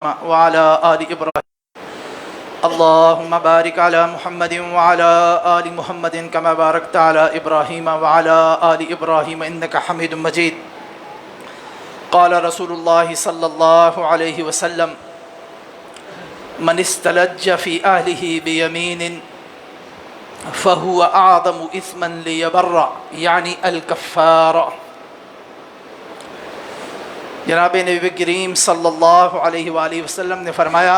وعلى آل إبراهيم اللهم بارك على محمد وعلى آل محمد كما باركت على إبراهيم وعلى آل إبراهيم إنك حميد مجيد. قال رسول الله صلى الله عليه وسلم: من استلج في أهله بيمين فهو أعظم إثما ليبر، يعني الكفارة. جناب نبی کریم صلی اللہ علیہ وآلہ وسلم نے فرمایا،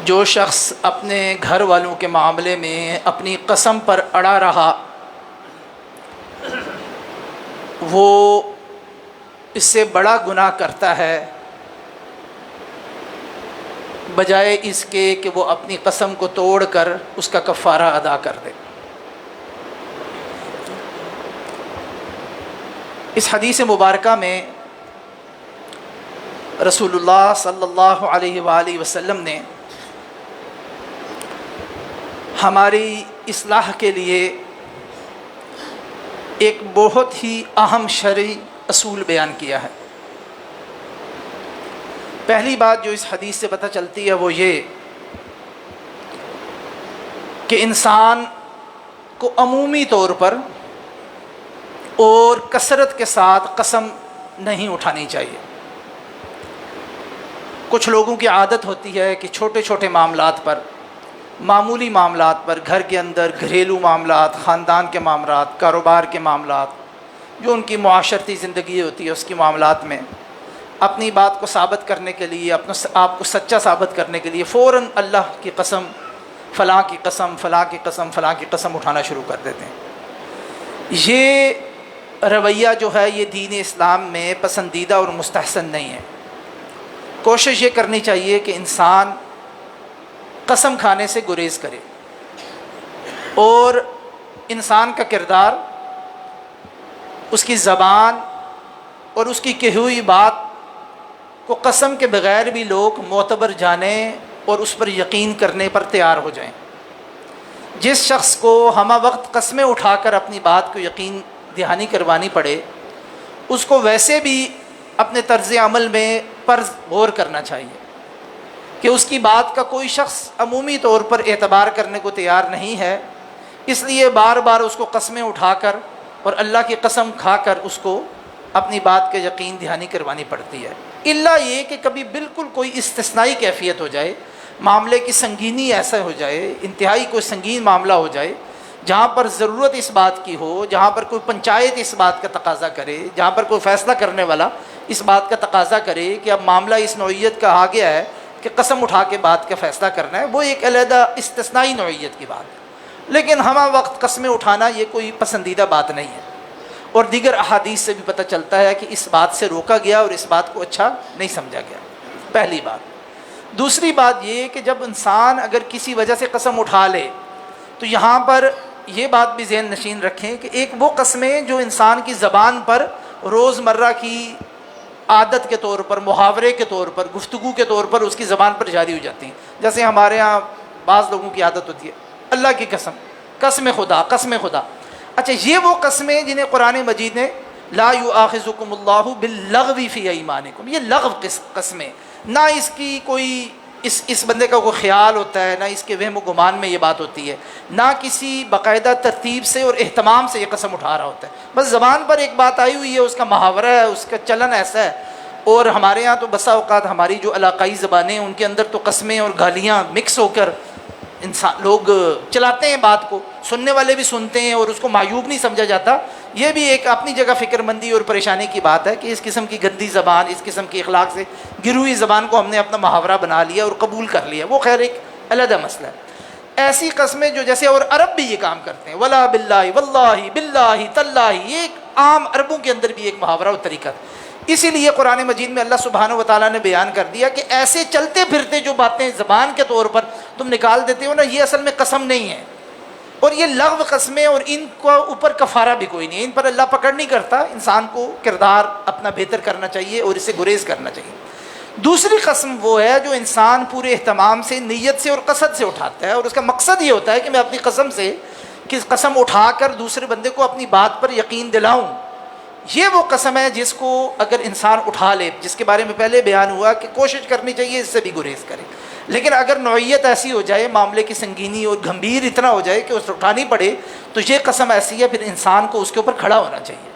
جو شخص اپنے گھر والوں کے معاملے میں اپنی قسم پر اڑا رہا وہ اس سے بڑا گناہ کرتا ہے بجائے اس کے کہ وہ اپنی قسم کو توڑ کر اس کا کفارہ ادا کر دے۔ اس حدیث مبارکہ میں رسول اللہ صلی اللہ علیہ وآلہ وسلم نے ہماری اصلاح کے لیے ایک بہت ہی اہم شرعی اصول بیان کیا ہے۔ پہلی بات جو اس حدیث سے پتہ چلتی ہے وہ یہ کہ انسان کو عمومی طور پر اور کثرت کے ساتھ قسم نہیں اٹھانی چاہیے۔ کچھ لوگوں کی عادت ہوتی ہے کہ چھوٹے چھوٹے معاملات پر، معمولی معاملات پر، گھر کے اندر گھریلو معاملات، خاندان کے معاملات، کاروبار کے معاملات، جو ان کی معاشرتی زندگی ہوتی ہے اس کی معاملات میں اپنی بات کو ثابت کرنے کے لیے، اپنے آپ کو سچا ثابت کرنے کے لیے فوراً اللہ کی قسم، فلاں کی قسم، فلاں کی قسم، فلاں کی قسم اٹھانا شروع کر دیتے ہیں۔ یہ رویہ جو ہے یہ دین اسلام میں پسندیدہ اور مستحسن نہیں ہے۔ کوشش یہ کرنی چاہیے کہ انسان قسم کھانے سے گریز کرے، اور انسان کا کردار، اس کی زبان اور اس کی کہی ہوئی بات کو قسم کے بغیر بھی لوگ معتبر جانیں اور اس پر یقین کرنے پر تیار ہو جائیں۔ جس شخص کو ہمہ وقت قسمیں اٹھا کر اپنی بات کو یقین دہانی کروانی پڑے، اس کو ویسے بھی اپنے طرز عمل میں فرض غور کرنا چاہیے کہ اس کی بات کا کوئی شخص عمومی طور پر اعتبار کرنے کو تیار نہیں ہے، اس لیے بار بار اس کو قسمیں اٹھا کر اور اللہ کی قسم کھا کر اس کو اپنی بات کے یقین دہانی کروانی پڑتی ہے۔ الا یہ کہ کبھی بالکل کوئی استثنائی کیفیت ہو جائے، معاملے کی سنگینی ایسا ہو جائے، انتہائی کوئی سنگین معاملہ ہو جائے جہاں پر ضرورت اس بات کی ہو، جہاں پر کوئی پنچایت اس بات کا تقاضا کرے، جہاں پر کوئی فیصلہ کرنے والا اس بات کا تقاضا کرے کہ اب معاملہ اس نوعیت کا آ گیا ہے کہ قسم اٹھا کے بات کا فیصلہ کرنا ہے، وہ ایک علیحدہ استثنائی نوعیت کی بات ہے۔ لیکن ہمہ وقت قسمیں اٹھانا یہ کوئی پسندیدہ بات نہیں ہے، اور دیگر احادیث سے بھی پتہ چلتا ہے کہ اس بات سے روکا گیا اور اس بات کو اچھا نہیں سمجھا گیا۔ پہلی بات۔ دوسری بات یہ کہ جب انسان اگر کسی وجہ سے قسم اٹھا لے تو یہاں پر یہ بات بھی ذہن نشین رکھیں کہ ایک وہ قسمیں جو انسان کی زبان پر روزمرہ کی عادت کے طور پر، محاورے کے طور پر، گفتگو کے طور پر اس کی زبان پر جاری ہو جاتی ہیں۔ جیسے ہمارے ہاں بعض لوگوں کی عادت ہوتی ہے اللہ کی قسم، قسم خدا، قسم خدا۔ اچھا، یہ وہ قسمیں جنہیں قرآن مجید نے لا یؤاخذکم اللہ باللغو فی ایمانکم، یہ لغو قسمیں، نہ اس کی کوئی اس بندے کا کوئی خیال ہوتا ہے، نہ اس کے وہم و گمان میں یہ بات ہوتی ہے، نہ کسی باقاعدہ ترتیب سے اور اہتمام سے یہ قسم اٹھا رہا ہوتا ہے، بس زبان پر ایک بات آئی ہوئی ہے، اس کا محاورہ ہے، اس کا چلن ایسا ہے۔ اور ہمارے ہاں تو بسا اوقات ہماری جو علاقائی زبانیں ان کے اندر تو قسمیں اور گالیاں مکس ہو کر انسان لوگ چلاتے ہیں، بات کو سننے والے بھی سنتے ہیں اور اس کو معیوب نہیں سمجھا جاتا۔ یہ بھی ایک اپنی جگہ فکر مندی اور پریشانی کی بات ہے کہ اس قسم کی گندی زبان، اس قسم کی اخلاق سے گری ہوئی زبان کو ہم نے اپنا محاورہ بنا لیا اور قبول کر لیا، وہ خیر ایک علیحدہ مسئلہ ہے۔ ایسی قسمیں جو جیسے، اور عرب بھی یہ کام کرتے ہیں، ولا باللہ، واللہ، باللہ، تاللہ، یہ ایک عام عربوں کے اندر بھی ایک محاورہ اور طریقہ ہے۔ اسی لیے قرآن مجید میں اللہ سبحانہ و تعالیٰ نے بیان کر دیا کہ ایسے چلتے پھرتے جو باتیں زبان کے طور پر تم نکال دیتے ہو نا، یہ اصل میں قسم نہیں ہے، اور یہ لغو قسمیں، اور ان کو اوپر کفارہ بھی کوئی نہیں ہے، ان پر اللہ پکڑ نہیں کرتا۔ انسان کو کردار اپنا بہتر کرنا چاہیے اور اسے گریز کرنا چاہیے۔ دوسری قسم وہ ہے جو انسان پورے اہتمام سے، نیت سے اور قصد سے اٹھاتا ہے، اور اس کا مقصد یہ ہوتا ہے کہ میں اپنی قسم سے، کہ قسم اٹھا کر دوسرے بندے کو اپنی بات پر یقین دلاؤں، یہ وہ قسم ہے جس کو اگر انسان اٹھا لے، جس کے بارے میں پہلے بیان ہوا کہ کوشش کرنی چاہیے اس سے بھی گریز کرے، لیکن اگر نوعیت ایسی ہو جائے، معاملے کی سنگینی اور گھمبیر اتنا ہو جائے کہ اسے اٹھانی پڑے، تو یہ قسم ایسی ہے پھر انسان کو اس کے اوپر کھڑا ہونا چاہیے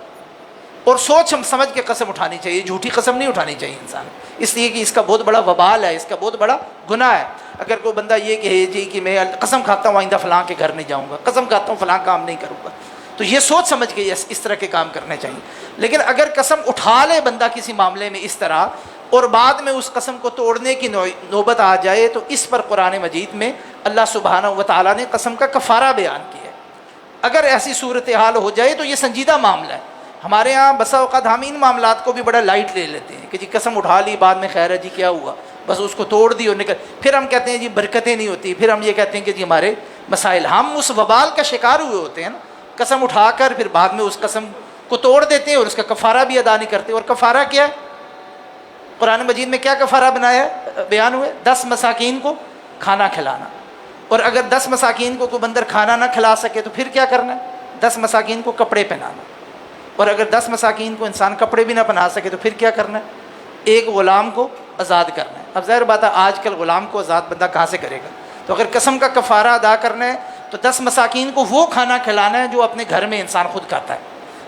اور سوچ سمجھ کے قسم اٹھانی چاہیے، جھوٹی قسم نہیں اٹھانی چاہیے انسان، اس لیے کہ اس کا بہت بڑا وبال ہے، اس کا بہت بڑا گناہ ہے۔ اگر کوئی بندہ یہ کہے جی کہ میں قسم کھاتا ہوں آئندہ فلاں کے گھر نہیں جاؤں گا، قسم کھاتا ہوں فلاں کام نہیں کروں گا، تو یہ سوچ سمجھ کے اس طرح کے کام کرنے چاہیے۔ لیکن اگر قسم اٹھا لے بندہ کسی معاملے میں اس طرح اور بعد میں اس قسم کو توڑنے کی نوبت آ جائے، تو اس پر قرآن مجید میں اللہ سبحانہ و تعالیٰ نے قسم کا کفارہ بیان کیا ہے۔ اگر ایسی صورتحال ہو جائے تو یہ سنجیدہ معاملہ ہے۔ ہمارے ہاں بسا اوقات ہم ان معاملات کو بھی بڑا لائٹ لے لیتے ہیں کہ جی قسم اٹھا لی، بعد میں خیر ہے جی کیا ہوا، بس اس کو توڑ دی اور نکل، پھر ہم کہتے ہیں جی برکتیں نہیں ہوتی، پھر ہم یہ کہتے ہیں کہ جی ہمارے مسائل، ہم اس وبال کا شکار ہوئے ہوتے ہیں نا، قسم اٹھا کر پھر بعد میں اس قسم کو توڑ دیتے ہیں اور اس کا کفارہ بھی ادا نہیں کرتے۔ اور کفارہ کیا ہے؟ قرآن مجید میں کیا کفارہ بنایا ہے، بیان ہوئے 10 مساکین کو کھانا کھلانا، اور اگر 10 مساکین کو کوئی بندر کھانا نہ کھلا سکے تو پھر کیا کرنا ہے؟ 10 مساکین کو کپڑے پہنانا، اور اگر 10 مساکین کو انسان کپڑے بھی نہ پہنا سکے تو پھر کیا کرنا ہے؟ ایک غلام کو آزاد کرنا ہے۔ اب ظاہر بات ہے آج کل غلام کو آزاد بندہ کہاں سے کرے گا، تو اگر قسم کا کفارہ ادا کرنا ہے تو 10 مساکین کو وہ کھانا کھلانا ہے جو اپنے گھر میں انسان خود کھاتا ہے۔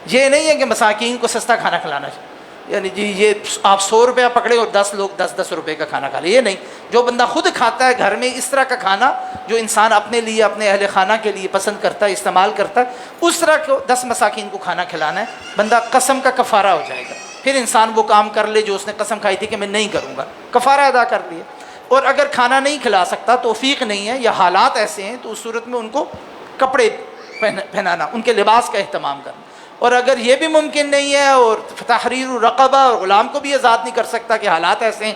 یہ نہیں ہے کہ مساکین کو سستا کھانا کھلانا ہے، یعنی جی یہ آپ 100 روپیہ پکڑے اور 10 لوگ 10 روپے کا کھانا کھا لیں، یہ نہیں، جو بندہ خود کھاتا ہے گھر میں اس طرح کا کھانا جو انسان اپنے لیے اپنے اہل خانہ کے لیے پسند کرتا ہے، استعمال کرتا ہے، اس طرح کو 10 مساکین کو کھانا کھلانا ہے، بندہ قسم کا کفارہ ہو جائے گا۔ پھر انسان وہ کام کر لے جو اس نے قسم کھائی تھی کہ میں نہیں کروں گا، کفارہ ادا کر لیا۔ اور اگر کھانا نہیں کھلا سکتا، توفیق نہیں ہے یا حالات ایسے ہیں، تو اس صورت میں ان کو کپڑے پہنانا، ان کے لباس کا اہتمام کرنا۔ اور اگر یہ بھی ممکن نہیں ہے اور تحریر الرقبہ اور غلام کو بھی آزاد نہیں کر سکتا کہ حالات ایسے ہیں،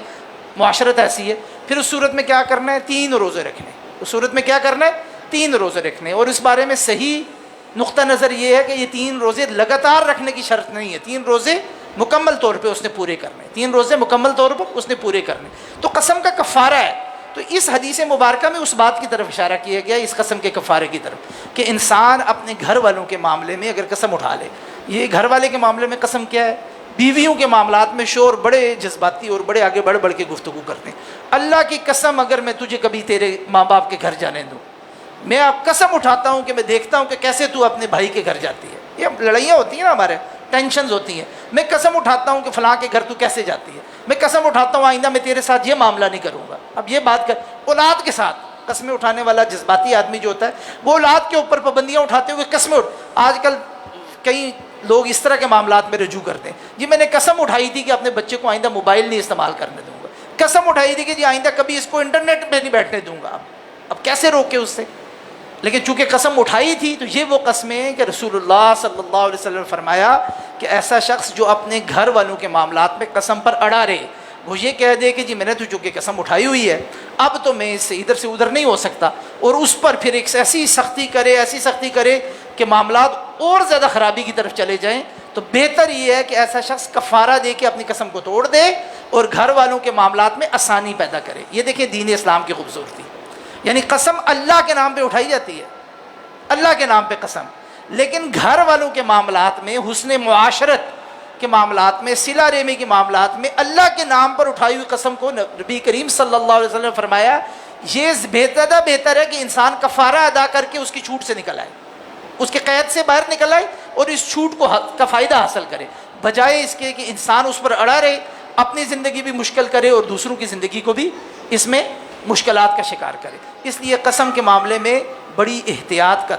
معاشرت ایسی ہے، پھر اس صورت میں کیا کرنا ہے؟ 3 روزے رکھنے۔ اس صورت میں کیا کرنا ہے؟ 3 روزے رکھنے۔ اور اس بارے میں صحیح نقطہ نظر یہ ہے کہ یہ 3 روزے لگاتار رکھنے کی شرط نہیں ہے، 3 روزے مکمل طور پہ اس نے پورے کرنے، 3 روزے مکمل طور پر اس نے پورے کرنے، تو قسم کا کفارہ ہے۔ تو اس حدیث مبارکہ میں اس بات کی طرف اشارہ کیا گیا، اس قسم کے کفارے کی طرف، کہ انسان اپنے گھر والوں کے معاملے میں اگر قسم اٹھا لے، یہ گھر والے کے معاملے میں قسم کیا ہے؟ بیویوں کے معاملات میں شور بڑے جذباتی اور بڑے آگے بڑھ کے گفتگو کرتے ہیں۔ اللہ کی قسم اگر میں تجھے کبھی تیرے ماں باپ کے گھر جانے دوں، میں اب قسم اٹھاتا ہوں کہ میں دیکھتا ہوں کہ کیسے تو اپنے بھائی کے گھر جاتی ہے۔ یہ لڑائیاں ہوتی ہیں نا، ہمارے ٹینشنز ہوتی ہیں، میں قسم اٹھاتا ہوں کہ فلاں کے گھر تو کیسے جاتی ہے، میں قسم اٹھاتا ہوں آئندہ میں تیرے ساتھ یہ معاملہ نہیں کروں گا۔ اب یہ بات کر اولاد کے ساتھ قسمیں اٹھانے والا جذباتی آدمی جو ہوتا ہے، وہ اولاد کے اوپر پابندیاں اٹھاتے ہوئے قسمیں آج کل کئی لوگ اس طرح کے معاملات میں رجوع کرتے ہیں، جی میں نے قسم اٹھائی تھی کہ اپنے بچے کو آئندہ موبائل نہیں استعمال کرنے دوں گا، قسم اٹھائی تھی کہ جی آئندہ کبھی اس کو انٹرنیٹ پہ نہیں بیٹھنے دوں گا۔ اب کیسے روکے اس سے؟ لیکن چونکہ قسم اٹھائی تھی تو یہ وہ قسمیں ہیں کہ رسول اللہ صلی اللہ علیہ وسلم نے فرمایا کہ ایسا شخص جو اپنے گھر والوں کے معاملات میں قسم پر اڑا رہے، وہ یہ کہہ دے کہ جی میں نے تو چونکہ قسم اٹھائی ہوئی ہے، اب تو میں اس سے ادھر سے ادھر نہیں ہو سکتا، اور اس پر پھر ایک ایسی سختی کرے کہ معاملات اور زیادہ خرابی کی طرف چلے جائیں، تو بہتر یہ ہے کہ ایسا شخص کفارہ دے کے اپنی قسم کو توڑ دے اور گھر والوں کے معاملات میں آسانی پیدا کرے۔ یہ دیکھیں دین اسلام کی خوبصورتی، یعنی قسم اللہ کے نام پہ اٹھائی جاتی ہے، اللہ کے نام پہ قسم، لیکن گھر والوں کے معاملات میں، حسن معاشرت کے معاملات میں، صلہ رحمی کے معاملات میں اللہ کے نام پر اٹھائی ہوئی قسم کو نبی کریم صلی اللہ علیہ وسلم نے فرمایا یہ بہتر ہے کہ انسان کفارہ ادا کر کے اس کی چھوٹ سے نکل آئے، اس کے قید سے باہر نکل آئے اور اس چھوٹ کا فائدہ حاصل کرے، بجائے اس کے کہ انسان اس پر اڑا رہے، اپنی زندگی بھی مشکل کرے اور دوسروں کی زندگی کو بھی اس میں مشکلات کا شکار کرے۔ اس لیے قسم کے معاملے میں بڑی احتیاط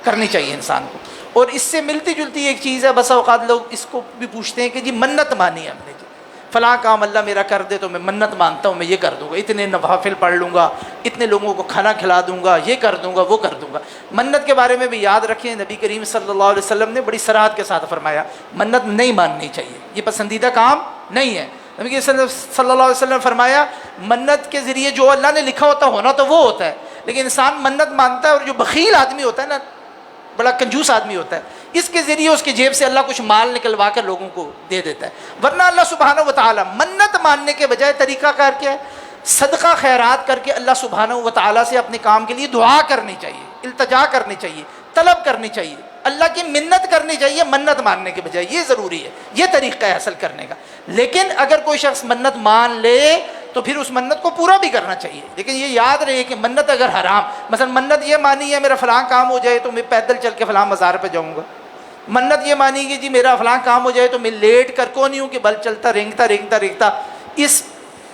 کرنی چاہیے انسان کو۔ اور اس سے ملتی جلتی ایک چیز ہے، بسا اوقات لوگ اس کو بھی پوچھتے ہیں کہ جی منت مانی ہم نے، جی فلاں کام اللہ میرا کر دے تو میں منت مانتا ہوں، میں یہ کر دوں گا، اتنے نوافل پڑھ لوں گا، اتنے لوگوں کو کھانا کھلا دوں گا، یہ کر دوں گا، وہ کر دوں گا۔ منت کے بارے میں بھی یاد رکھیں، نبی کریم صلی اللہ علیہ وسلم نے بڑی صراحت کے ساتھ فرمایا منت نہیں ماننی چاہیے، یہ پسندیدہ کام نہیں ہے۔ نبی صلی اللہ علیہ وسلم نے فرمایا منت کے ذریعے جو اللہ نے لکھا ہوتا ہونا تو وہ ہوتا ہے، لیکن انسان منت مانتا ہے اور جو بخیل آدمی ہوتا ہے نا، بڑا کنجوس آدمی ہوتا ہے، اس کے ذریعے اس کی جیب سے اللہ کچھ مال نکلوا کر لوگوں کو دے دیتا ہے۔ ورنہ اللہ سبحانہ و تعالیٰ منت ماننے کے بجائے طریقہ کار کیا ہے؟ صدقہ خیرات کر کے اللہ سبحانہ و تعالیٰ سے اپنے کام کے لیے دعا کرنی چاہیے، التجا کرنی چاہیے، طلب کرنی چاہیے۔ اللہ کی منت کرنی چاہیے منت ماننے کے بجائے، یہ ضروری ہے، یہ طریقہ ہے حاصل کرنے کا۔ لیکن اگر کوئی شخص منت مان لے تو پھر اس منت کو پورا بھی کرنا چاہیے۔ لیکن یہ یاد رہے کہ منت اگر حرام، مثلا منت یہ مانی ہے میرا فلاں کام ہو جائے تو میں پیدل چل کے فلاں مزار پہ جاؤں گا، منت یہ مانی کہ جی میرا فلاں کام ہو جائے تو میں لیٹ کر کون ہوں کہ بل چلتا رینگتا اس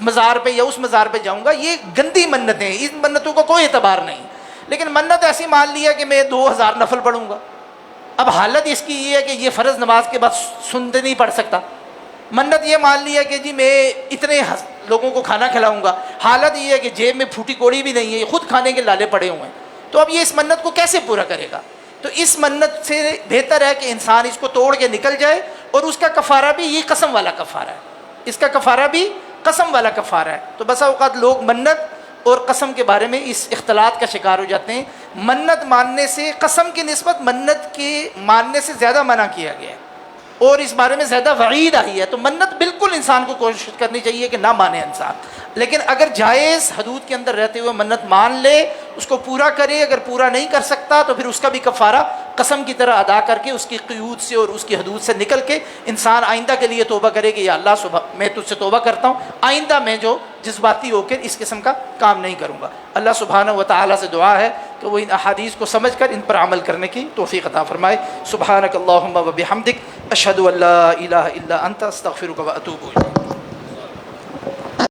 مزار پہ یا اس مزار پہ جاؤں گا، یہ گندی منتیں ہیں، ان منتوں کو کوئی اعتبار نہیں۔ لیکن منت ایسی مان لیا کہ میں 2000 نفل پڑھوں گا، اب حالت اس کی یہ ہے کہ یہ فرض نماز کے بعد سنتے نہیں پڑھ سکتا۔ منت یہ مان لیا کہ جی میں اتنے لوگوں کو کھانا کھلاؤں گا، حالت یہ ہے کہ جیب میں پھوٹی کوڑی بھی نہیں ہے، یہ خود کھانے کے لالے پڑے ہوئے ہیں، تو اب یہ اس منت کو کیسے پورا کرے گا؟ تو اس منت سے بہتر ہے کہ انسان اس کو توڑ کے نکل جائے، اور اس کا کفارہ بھی یہ قسم والا کفارہ ہے، اس کا کفارہ بھی قسم والا کفارہ ہے۔ تو بسا اوقات لوگ منت اور قسم کے بارے میں اس اختلاط کا شکار ہو جاتے ہیں۔ منت ماننے سے قسم کی نسبت منت کے ماننے سے زیادہ منع کیا گیا ہے، اور اس بارے میں زیادہ وعید آئی ہے۔ تو منت بالکل انسان کو کوشش کرنی چاہیے کہ نہ مانے انسان، لیکن اگر جائز حدود کے اندر رہتے ہوئے منت مان لے، اس کو پورا کرے، اگر پورا نہیں کر سکتا تو پھر اس کا بھی کفارہ قسم کی طرح ادا کر کے اس کی قیود سے اور اس کی حدود سے نکل کے انسان آئندہ کے لیے توبہ کرے کہ یا اللہ صبح میں تجھ سے توبہ کرتا ہوں، آئندہ میں جو جذباتی ہو کر اس قسم کا کام نہیں کروں گا۔ اللہ سبحانہ و تعالیٰ سے دعا ہے کہ وہ ان احادیث کو سمجھ کر ان پر عمل کرنے کی توفیق عطا فرمائے۔ سبحانک اللہم و بحمدک، اشہد ان لا الہ الا انت، استغفرک و اتوب الیک۔